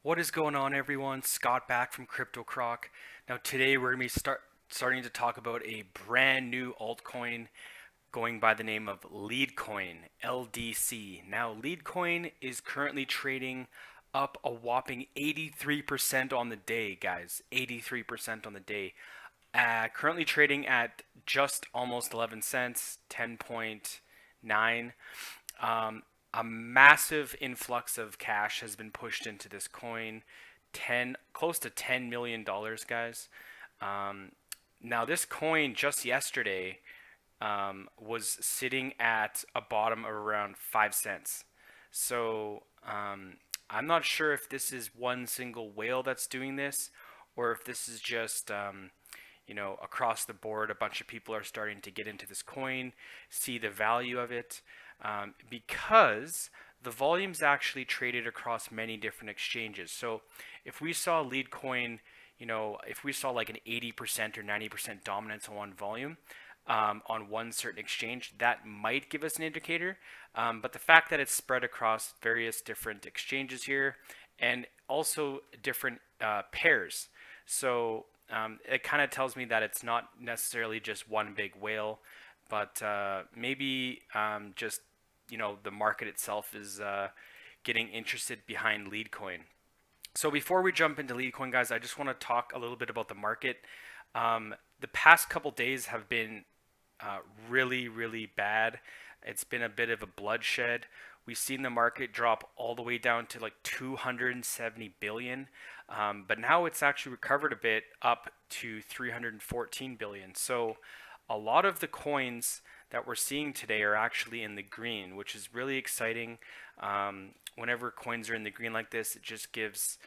What is going on, everyone? Scott back from Croc. Now today we're going to be starting to talk about a brand new altcoin going by the name of Leadcoin, LDC. Now Leadcoin is currently trading up a whopping 83% on the day, guys. 83% on the day. Currently trading at just almost 11 cents, 10.9. A massive influx of cash has been pushed into this coin, close to $10 million, guys. Now this coin just yesterday was sitting at a bottom of around 5 cents. So I'm not sure if this is one single whale that's doing this, or if this is just across the board, a bunch of people are starting to get into this coin, see the value of it. Because the volume's actually traded across many different exchanges. So if we saw Leadcoin, if we saw like an 80% or 90% dominance on one volume on one certain exchange, that might give us an indicator. But the fact that it's spread across various different exchanges here and also different pairs. So it kind of tells me that it's not necessarily just one big whale, but maybe just the market itself is getting interested behind Leadcoin. So before we jump into Leadcoin, guys, I just want to talk a little bit about the market. The past couple days have been really bad. It's been a bit of a bloodshed. We've seen the market drop all the way down to like 270 billion, but now it's actually recovered a bit up to 314 billion. So a lot of the coins that we're seeing today are actually in the green, which is really exciting. Whenever coins are in the green like this, it just gives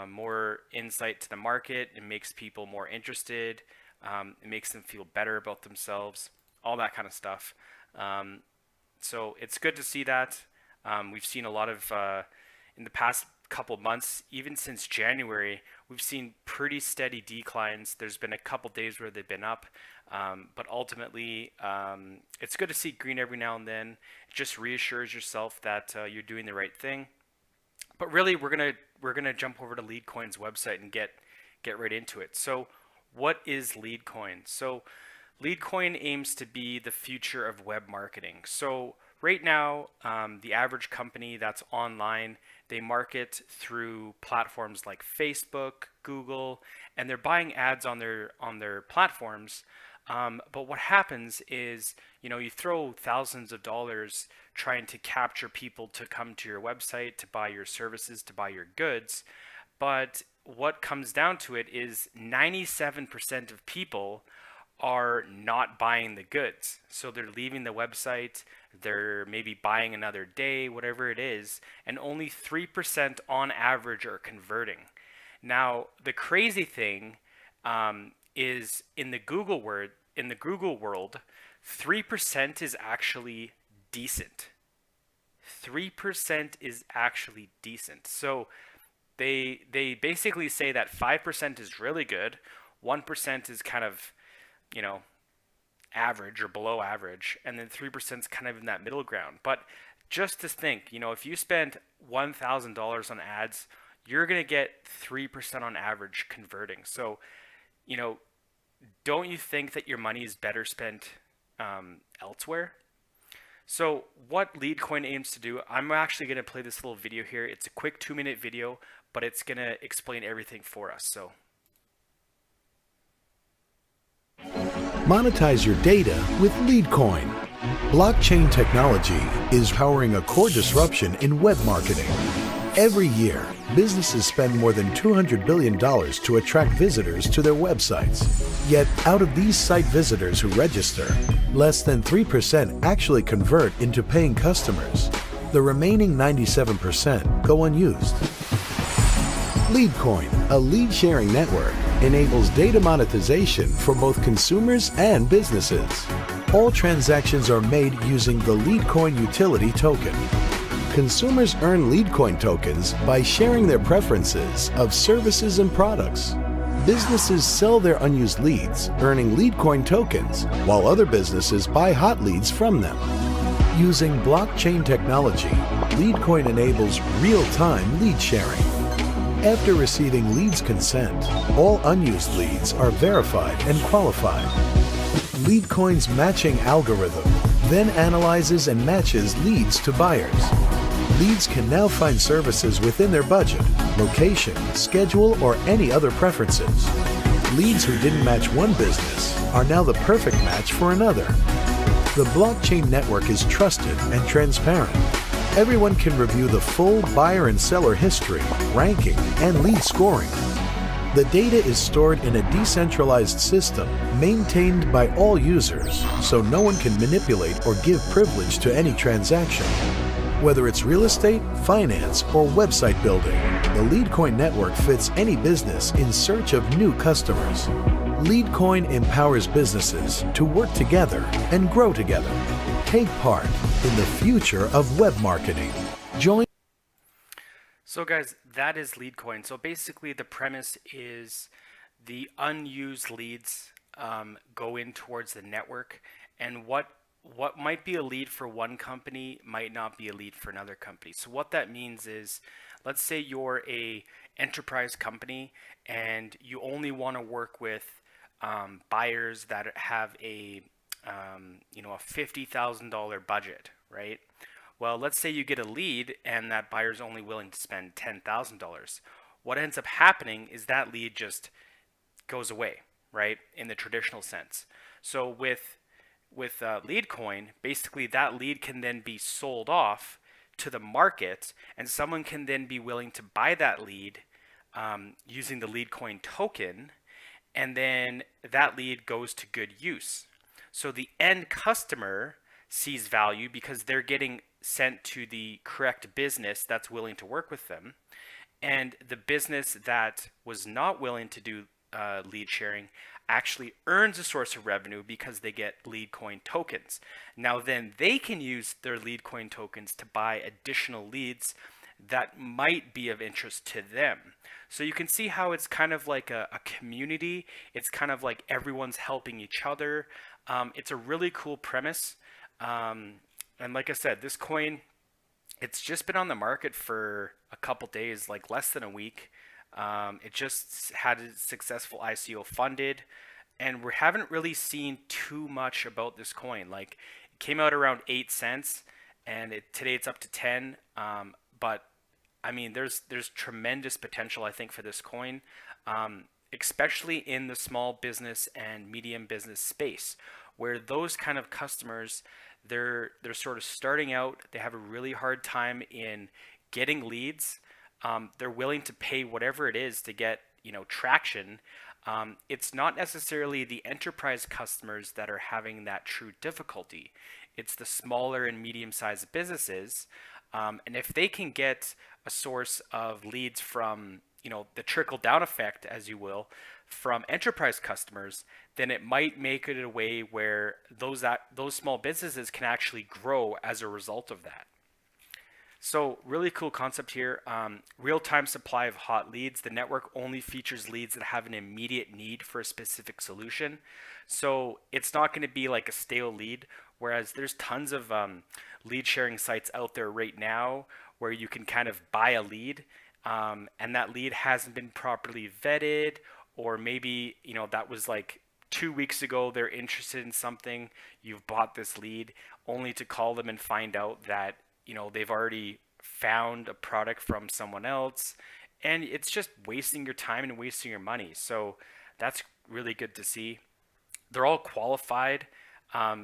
more insight to the market. It makes people more interested. It makes them feel better about themselves, all that kind of stuff. So it's good to see that. We've seen a lot of, in the past couple months, even since January, we've seen pretty steady declines. There's been a couple days where they've been up, but ultimately it's good to see green every now and then. It just reassures yourself that you're doing the right thing. But really, we're gonna jump over to Leadcoin's website and get right into it. So what is Leadcoin? So Leadcoin aims to be the future of web marketing. So right now, the average company that's online, they market through platforms like Facebook, Google, and they're buying ads on their platforms. But what happens is, you throw thousands of dollars trying to capture people to come to your website, to buy your services, to buy your goods. But what comes down to it is 97% of people are not buying the goods. So they're leaving the website, they're maybe buying another day, whatever it is, and only 3% on average are converting. Now, the crazy thing is in the Google world, 3% is actually decent. 3% is actually decent. So they basically say that 5% is really good, 1% is kind of average or below average, and then 3% is kind of in that middle ground. But just to think, if you spend $1,000 on ads, you're going to get 3% on average converting. So, don't you think that your money is better spent elsewhere? So what Leadcoin aims to do, I'm actually going to play this little video here. It's a quick 2-minute video, but it's going to explain everything for us. So monetize your data with Leadcoin. Blockchain technology is powering a core disruption in web marketing. Every year, businesses spend more than $200 billion to attract visitors to their websites. Yet, out of these site visitors who register, less than 3% actually convert into paying customers. The remaining 97% go unused. Leadcoin, a lead-sharing network, enables data monetization for both consumers and businesses. All transactions are made using the Leadcoin utility token. Consumers earn Leadcoin tokens by sharing their preferences of services and products. Businesses sell their unused leads, earning Leadcoin tokens, while other businesses buy hot leads from them. Using blockchain technology, Leadcoin enables real-time lead sharing. After receiving leads consent, all unused leads are verified and qualified. Leadcoin's matching algorithm then analyzes and matches leads to buyers. Leads can now find services within their budget, location, schedule, or any other preferences. Leads who didn't match one business are now the perfect match for another. The blockchain network is trusted and transparent. Everyone can review the full buyer and seller history, ranking, and lead scoring. The data is stored in a decentralized system maintained by all users, so no one can manipulate or give privilege to any transaction. Whether it's real estate, finance, or website building, the Leadcoin network fits any business in search of new customers. Leadcoin empowers businesses to work together and grow together. Take part in the future of web marketing. Join. So guys, that is Leadcoin. So basically the premise is the unused leads go in towards the network, and what might be a lead for one company might not be a lead for another company. So what that means is, let's say you're a enterprise company and you only want to work with buyers that have a $50,000 budget, right? Well, let's say you get a lead and that buyer's only willing to spend $10,000. What ends up happening is that lead just goes away, right? In the traditional sense. So with Leadcoin, basically that lead can then be sold off to the market, and someone can then be willing to buy that lead using the Leadcoin token, and then that lead goes to good use. So the end customer sees value because they're getting sent to the correct business that's willing to work with them, and the business that was not willing to do lead sharing actually earns a source of revenue because they get Leadcoin tokens. Now then they can use their Leadcoin tokens to buy additional leads that might be of interest to them. So you can see how it's kind of like a community. It's kind of like everyone's helping each other. It's a really cool premise. And like I said, this coin, it's just been on the market for a couple days, like less than a week. It just had a successful ICO funded, and we haven't really seen too much about this coin. Like, it came out around 8 cents, and today it's up to 10. But I mean, there's tremendous potential, I think, for this coin, especially in the small business and medium business space, where those kind of customers, they're sort of starting out. They have a really hard time in getting leads. They're willing to pay whatever it is to get, traction. It's not necessarily the enterprise customers that are having that true difficulty. It's the smaller and medium-sized businesses. And if they can get a source of leads from, the trickle-down effect, as you will, from enterprise customers, then it might make it a way where those small businesses can actually grow as a result of that. So really cool concept here. Real-time supply of hot leads. The network only features leads that have an immediate need for a specific solution. So it's not going to be like a stale lead, whereas there's tons of lead sharing sites out there right now where you can kind of buy a lead, and that lead hasn't been properly vetted, or maybe, that was like 2 weeks ago, they're interested in something, you've bought this lead, only to call them and find out that they've already found a product from someone else, and it's just wasting your time and wasting your money. So that's really good to see. They're all qualified.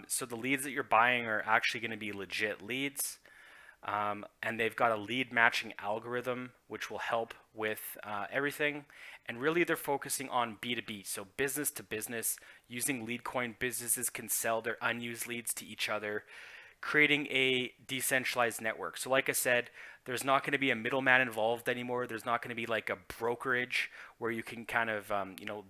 So the leads that you're buying are actually going to be legit leads. And they've got a lead matching algorithm, which will help with everything. And really they're focusing on B2B, so business to business. Using Leadcoin, businesses can sell their unused leads to each other, creating a decentralized network. So like I said, there's not going to be a middleman involved anymore. There's not going to be like a brokerage where you can kind of,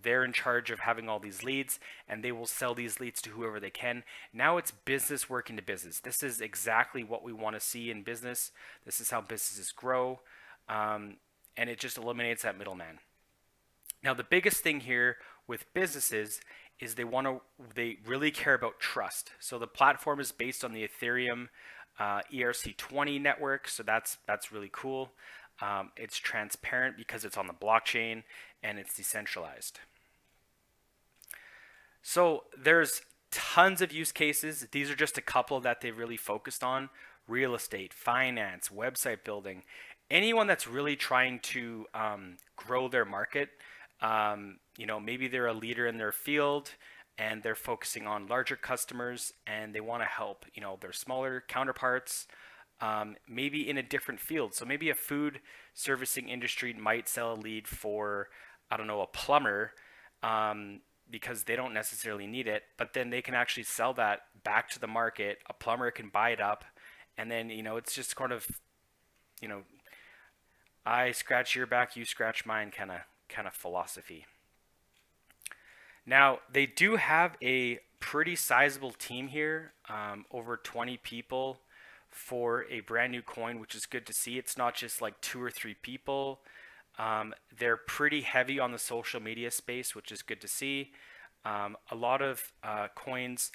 they're in charge of having all these leads and they will sell these leads to whoever they can. Now it's business working to business. This is exactly what we want to see in business. This is how businesses grow. And it just eliminates that middleman. Now, the biggest thing here with businesses is they really care about trust. So the platform is based on the Ethereum ERC20 network, so that's really cool. It's transparent because it's on the blockchain and it's decentralized. So there's tons of use cases. These are just a couple that they really focused on: real estate, finance, website building. Anyone that's really trying to grow their market, maybe they're a leader in their field and they're focusing on larger customers and they want to help, their smaller counterparts, maybe in a different field. So maybe a food servicing industry might sell a lead for, I don't know, a plumber, because they don't necessarily need it, but then they can actually sell that back to the market. A plumber can buy it up, and then it's just you know, I scratch your back, you scratch mine kind of philosophy. Now they do have a pretty sizable team here, over 20 people for a brand new coin, which is good to see. It's not just like 2 or 3 people. They're pretty heavy on the social media space, which is good to see. A lot of coins.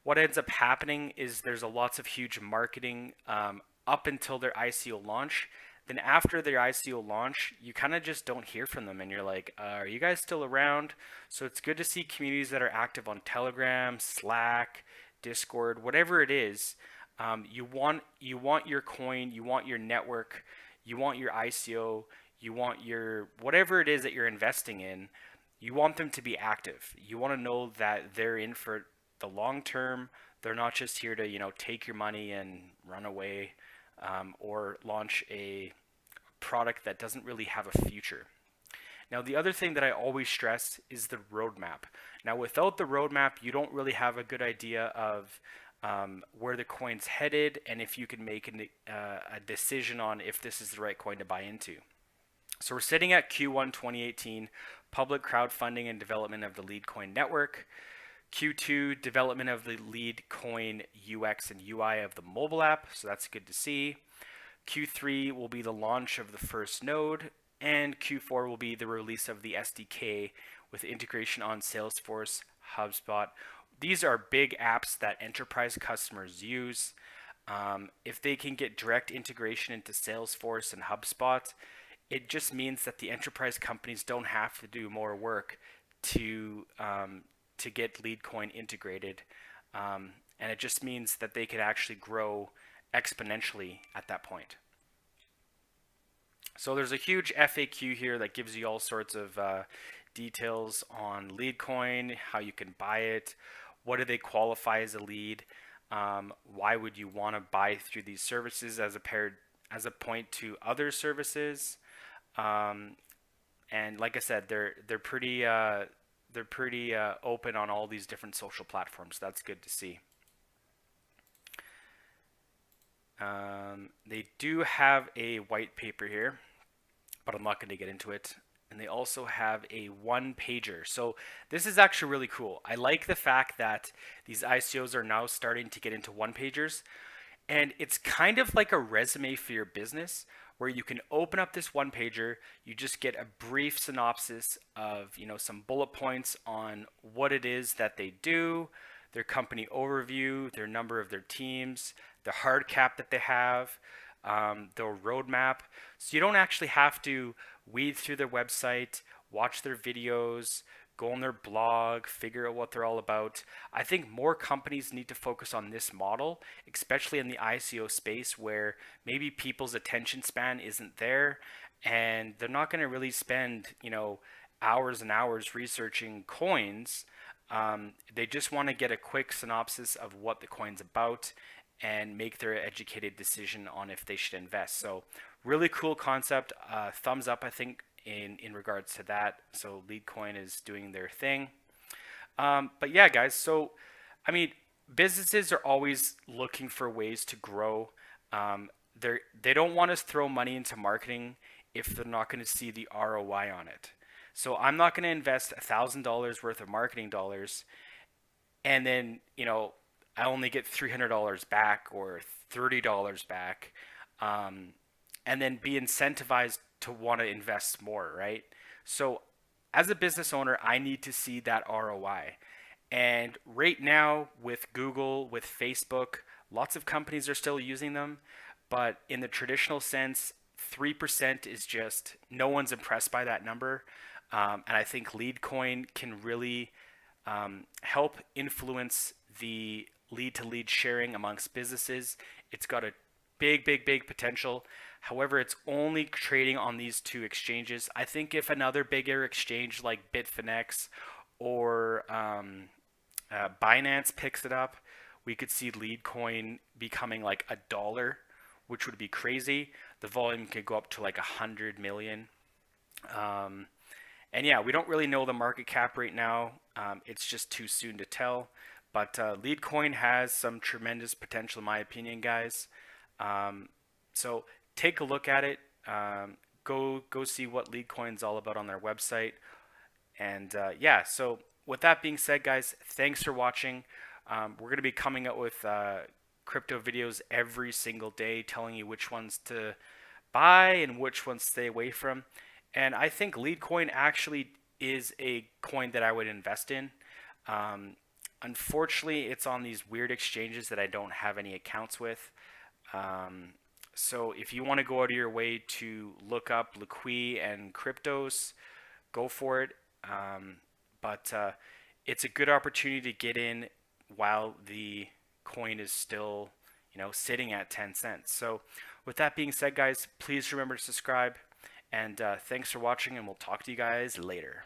What ends up happening is there's lots of huge marketing up until their ICO launch. Then after their ICO launch, you kind of just don't hear from them, and you're like, are you guys still around? So it's good to see communities that are active on Telegram, Slack, Discord, whatever it is. You want your coin, you want your network, you want your ICO, you want your whatever it is that you're investing in. You want them to be active. You want to know that they're in for the long term. They're not just here to take your money and run away, or launch a product that doesn't really have a future. Now, the other thing that I always stress is the roadmap. Now, without the roadmap, you don't really have a good idea of where the coin's headed and if you can make a decision on if this is the right coin to buy into. So we're sitting at Q1 2018, public crowdfunding and development of the Leadcoin network. Q2, development of the Leadcoin UX and UI of the mobile app, so that's good to see. Q3 will be the launch of the first node, and Q4 will be the release of the SDK with integration on Salesforce, HubSpot. These are big apps that enterprise customers use. If they can get direct integration into Salesforce and HubSpot, it just means that the enterprise companies don't have to do more work to get Leadcoin integrated, and it just means that they could actually grow exponentially at that point. So there's a huge FAQ here that gives you all sorts of details on Leadcoin, how you can buy it, what do they qualify as a lead, why would you want to buy through these services as a point to other services, and like I said, they're pretty open on all these different social platforms. That's good to see. They do have a white paper here, but I'm not going to get into it. And they also have a one-pager. So this is actually really cool. I like the fact that these ICOs are now starting to get into one-pagers. And it's kind of like a resume for your business, where you can open up this one-pager, you just get a brief synopsis of, some bullet points on what it is that they do, their company overview, their number of their teams, the hard cap that they have, their roadmap. So you don't actually have to weed through their website, watch their videos, go on their blog, figure out what they're all about. I think more companies need to focus on this model, especially in the ICO space, where maybe people's attention span isn't there and they're not going to really spend, hours and hours researching coins. They just want to get a quick synopsis of what the coin's about and make their educated decision on if they should invest. So really cool concept. Thumbs up, I think, in regards to that. So Leadcoin is doing their thing. But yeah, guys, so businesses are always looking for ways to grow. They don't want to throw money into marketing if they're not going to see the ROI on it. So I'm not going to invest $1,000 worth of marketing dollars and then I only get $300 back or $30 back, and then be incentivized to want to invest more, right? So as a business owner, I need to see that ROI. And right now with Google, with Facebook, lots of companies are still using them, but in the traditional sense, 3% is just, no one's impressed by that number. And I think Leadcoin can really help influence the lead to lead sharing amongst businesses. It's got a big potential. However, it's only trading on these two exchanges. I think if another bigger exchange like Bitfinex or Binance picks it up, we could see Leadcoin becoming like $1, which would be crazy. The volume could go up to like 100 million. And yeah, we don't really know the market cap right now. It's just too soon to tell. But Leadcoin has some tremendous potential, in my opinion, guys. So take a look at it. Go see what Leadcoin's all about on their website. And yeah, so with that being said, guys, thanks for watching. We're going to be coming out with crypto videos every single day, telling you which ones to buy and which ones to stay away from. And I think Leadcoin actually is a coin that I would invest in. Unfortunately, it's on these weird exchanges that I don't have any accounts with. So if you want to go out of your way to look up Liqui and cryptos, go for it. But it's a good opportunity to get in while the coin is still, sitting at 10 cents. So with that being said, guys, please remember to subscribe. And thanks for watching, and we'll talk to you guys later.